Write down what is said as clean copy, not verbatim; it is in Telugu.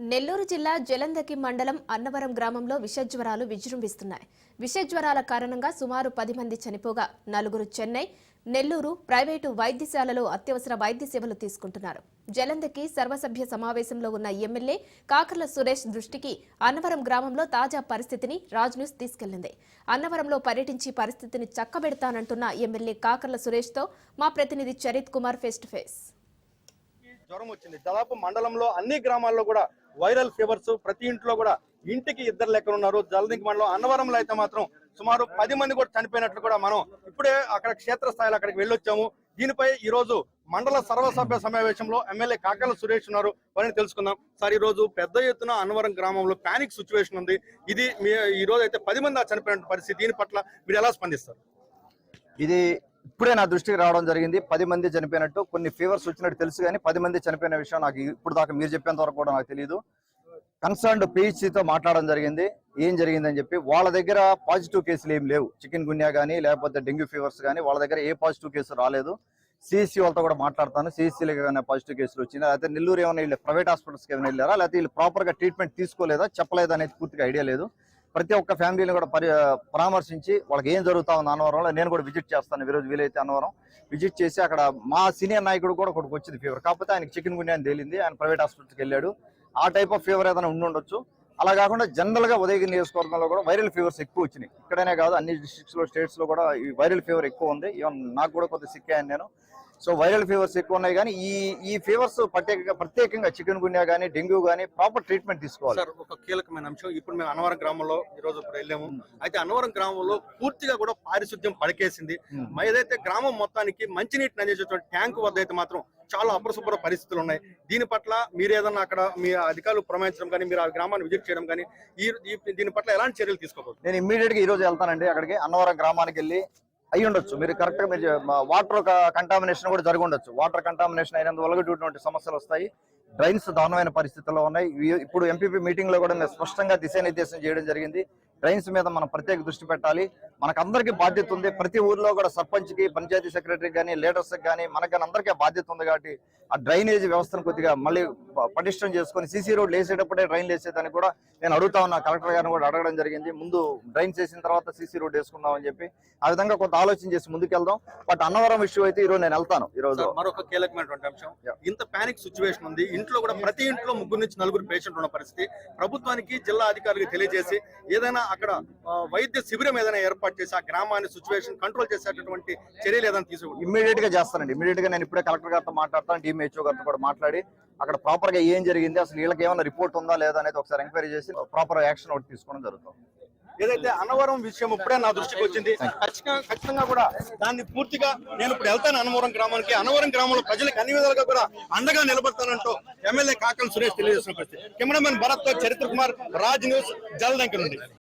నెల్లూరు జిల్లా జలంధకి మండలం అన్నవరం గ్రామంలో విషజ్వరాలు విజృంభిస్తున్నాయి. విషజ్వరాల కారణంగా సుమారు 10 మంది చనిపోగా 4 చెన్నై, నెల్లూరు ప్రైవేటు వైద్యశాలలో అత్యవసర వైద్య సేవలు తీసుకుంటున్నారు. జలంధకి సర్వసభ్య సమావేశంలో ఉన్న ఎమ్మెల్యే కాకర్ల సురేష్ దృష్టికి అన్నవరం గ్రామంలో తాజా పరిస్థితిని రాజ్ న్యూస్ తీసుకెళ్లింది. అన్నవరంలో పర్యటించి పరిస్థితిని చక్కబెడతానంటున్న ఎమ్మెల్యే కాకర్ల సురేష్తో మా ప్రతినిధి Charith Kumar face to face. జ్వరం వచ్చింది. దాదాపు మండలంలో అన్ని గ్రామాల్లో కూడా వైరల్ ఫీవర్స్, ప్రతి ఇంట్లో కూడా ఇంటికి 2 లెక్కలు ఉన్నారు. జలంధకి మండలం అన్నవరంలో అయితే మాత్రం సుమారు 10 మంది కూడా చనిపోయినట్లు కూడా మనం ఇప్పుడే అక్కడ క్షేత్రస్థాయిలో అక్కడికి వెళ్ళొచ్చాము. దీనిపై ఈ రోజు మండల సర్వసభ్య సమావేశంలో ఎమ్మెల్యే కాకర్ల సురేష్ ఉన్నారు. వారిని తెలుసుకుందాం. సార్, ఈ రోజు పెద్ద ఎత్తున అన్నవరం గ్రామంలో పానిక్ సిచ్యువేషన్ ఉంది. ఇది ఈ రోజు అయితే 10 మంది చనిపోయిన పరిస్థితి. దీని పట్ల మీరు ఎలా స్పందిస్తారు? ఇది ఇప్పుడే నా దృష్టికి రావడం జరిగింది. 10 మంది చనిపోయినట్టు, కొన్ని ఫీవర్స్ వచ్చినట్టు తెలుసు, కానీ 10 మంది చనిపోయిన విషయం నాకు ఇప్పుడు దాకా మీరు చెప్పేంత వరకు కూడా నాకు తెలియదు. కన్సర్న్డ్ పిహెచ్సితో మాట్లాడడం జరిగింది. ఏం జరిగిందని చెప్పి వాళ్ళ దగ్గర పాజిటివ్ కేసులు ఏం లేవు. చికెన్ గున్యా కానీ లేకపోతే డెంగ్యూ ఫీవర్స్ కానీ వాళ్ళ దగ్గర ఏ పాజిటివ్ కేసు రాలేదు. సిఎస్సి వాళ్ళతో కూడా మాట్లాడతాను. సిఎస్సీలో కానీ పాజిటివ్ కేసులు వచ్చిందా, అయితే నెల్లూరు ఏమైనా వీళ్ళు ప్రైవేట్ హాస్పిటల్స్కి ఏమైనా వెళ్ళారా, లేకపోతే వీళ్ళు ప్రాపర్గా ట్రీట్మెంట్ తీసుకోలేదా, చెప్పలేదా అనేది పూర్తిగా ఐడియా లేదు. ప్రతి ఒక్క ఫ్యామిలీని కూడా పరామర్శించి వాళ్ళకి ఏం జరుగుతా ఉంది అన్నవరంలో నేను కూడా విజిట్ చేస్తాను. ఈరోజు వీలైతే అన్నవరం విజిట్ చేసి అక్కడ మా సీనియర్ నాయకుడు కూడా ఒకటికి వచ్చింది ఫీవర్, కాకపోతే ఆయనకి చికెన్ గున్యా అని తేలింది. ఆయన ప్రైవేట్ హాస్పిటల్కి వెళ్ళాడు. ఆ టైప్ ఆఫ్ ఫీవర్ ఏదైనా ఉండొచ్చు. అలా కాకుండా జనరల్ గా ఉదయగిరి నియోజకవర్గంలో కూడా వైరల్ ఫీవర్స్ ఎక్కువ వచ్చినాయి. ఇక్కడనే కాదు, అన్ని డిస్ట్రిక్ట్స్ లో, స్టేట్స్ లో కూడా ఈ వైరల్ ఫీవర్ ఎక్కువ ఉంది. ఈవెన్ నాకు కూడా కొద్దిగా సిక్ అయ్యాను నేను. సో వైరల్ ఫీవర్స్ ఎక్కువ ఉన్నాయి. కానీ ఈ ఫీవర్స్ ప్రత్యేకంగా చికెన్ గున్యా కానీ డెంగ్యూ కానీ ప్రాపర్ ట్రీట్మెంట్ తీసుకోవాలి. సార్, ఒక కీలకమైన అంశం, ఇప్పుడు మేము అన్నవరం గ్రామంలో ఈ రోజు వెళ్ళాము. అయితే అన్నవరం గ్రామంలో పూర్తిగా కూడా పారిశుద్ధ్యం పడకేసింది. ఏదైతే గ్రామం మొత్తానికి మంచినీటిని అందించేటువంటి ట్యాంకు వద్ద అయితే మాత్రం చాలా అపరిశుభ్ర పరిస్థితులు ఉన్నాయి. దీని పట్ల మీరు ఏదన్నా అక్కడ మీ అధికారులు ప్రమాణించడం కానీ, మీరు ఆ గ్రామాన్ని విజిట్ చేయడం కానీ, దీని పట్ల ఎలాంటి చర్యలు తీసుకోవచ్చు? నేను ఇమ్మీడియట్ గా ఈ రోజు వెళ్తానండి అక్కడికి. అన్నవరం గ్రామానికి వెళ్ళి అయి ఉండొచ్చు, మీరు కరెక్ట్ గా మీరు వాటర్ కంటామినేషన్ కూడా జరిగి ఉండొచ్చు. వాటర్ కంటామినేషన్ అయినందువల్ల ఇటువంటి సమస్యలు వస్తాయి. డ్రైన్స్ దారుణమైన పరిస్థితుల్లో ఉన్నాయి. ఇప్పుడు ఎంపీపీ మీటింగ్ లో కూడా మేము స్పష్టంగా దిశానిర్దేశం చేయడం జరిగింది. డ్రైన్స్ మీద మనం ప్రత్యేక దృష్టి పెట్టాలి. మనకందరికీ బాధ్యత ఉంది. ప్రతి ఊర్లో కూడా సర్పంచ్ కి, పంచాయతీ సెక్రటరీకి కానీ, లీడర్స్ కి కానీ, మనకి అందరికీ బాధ్యత ఉంది. కాబట్టి ఆ డ్రైనేజ్ వ్యవస్థను కొద్దిగా మళ్ళీ పటిష్టం చేసుకుని సీసీ రోడ్లు వేసేటప్పుడే డ్రైన్లు వేసేదాన్ని కూడా నేను అడుగుతా ఉన్నా. కలెక్టర్ గారిని కూడా అడగడం జరిగింది. ముందు డ్రైన్స్ వేసిన తర్వాత సీసీ రోడ్ వేసుకుందాం అని చెప్పి. ఆ విధంగా కొంత ఆలోచన చేసి ముందుకెళ్దాం. బట్ అన్నవరం ఇష్యూ అయితే ఈ రోజు నేను వెళ్తాను. ఈ రోజు మరొక కీలకమైనటువంటి అంశం, ఇంత పానిక్ సిచ్యువేషన్ ఉంది. ఇంట్లో కూడా ప్రతి ఇంట్లో 3 నుంచి 4 పేషెంట్లు ఉన్న పరిస్థితి. ప్రభుత్వానికి, జిల్లా అధికారులకు తెలియజేసి ఏదైనా అక్కడ వైద్య శిబిరం ఏదైనా ఏర్పాటు చేసి ఆ గ్రామాన్ని సిచ్యువేషన్ కంట్రోల్ చేసేటటువంటి చర్యలు ఏదైనా తీసుకుంటాం. ఇమ్మీడియట్ గా చేస్తానండి. ఇమ్మీడియట్ గా నేను ఇప్పుడే కలెక్టర్ గారితో మాట్లాడతాను, డిఎంహెచ్ఓ గారితో కూడా మాట్లాడి అక్కడ ప్రాపర్ గా ఏం జరిగింది, అసలు వీళ్ళకి ఏమైనా రిపోర్ట్ ఉందా లేదా అనేది ఒకసారి ఎంక్వైరీ చేసి ప్రాపర్ యాక్షన్ ఒకటి తీసుకోవడం జరుగుతుంది. ఏదైతే అన్నవరం విషయం ఇప్పుడే నా దృష్టికి వచ్చింది. ఖచ్చితంగా కూడా దాన్ని పూర్తిగా నేను ఇప్పుడు వెళ్తాను అన్నవరం గ్రామానికి. అన్నవరం గ్రామంలో ప్రజలకు అన్ని విధాలుగా కూడా అండగా నిలబడతానంటూ ఎమ్మెల్యే కాకర్ల సురేష్ తెలియజేసిన పరిస్థితి. కెమెరామెన్ భరత్ తో చరిత్ర కుమార్, రాజ్ న్యూస్, జలంధకి నుండి.